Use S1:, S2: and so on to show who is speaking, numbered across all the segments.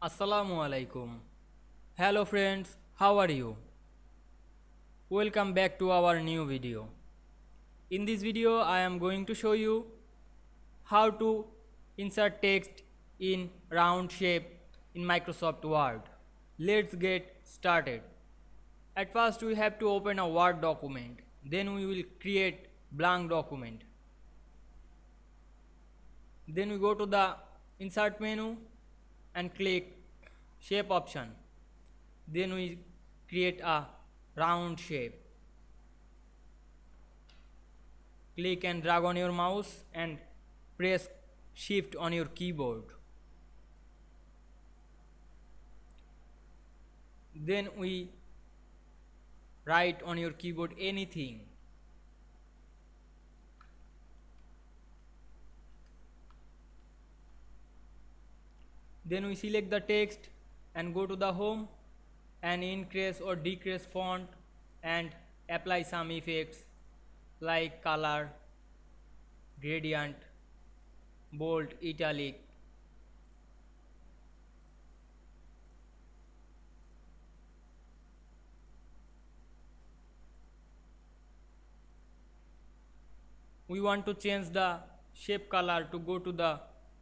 S1: Assalamu alaikum. Hello friends, how are you? Welcome back to our new video. In this video, I am going to show you how to insert text in round shape in Microsoft Word. Let's get started. At first, we have to open a Word document. Then we will create blank document. Then we go to the insert menu and click shape option. Then we create a round shape. Click and drag on your mouse and press shift on your keyboard. Then we write on your keyboard anything. Then we select the text and go to the home and increase or decrease font and apply some effects like color, gradient, bold, italic. We want to change the shape color. To go to the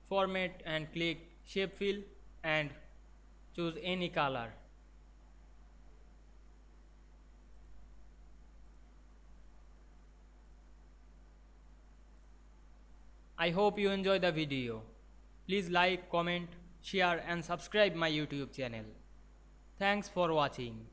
S1: format and click shape fill and choose any color. I hope you enjoy the video. Please like, comment, share and subscribe my YouTube channel. Thanks for watching.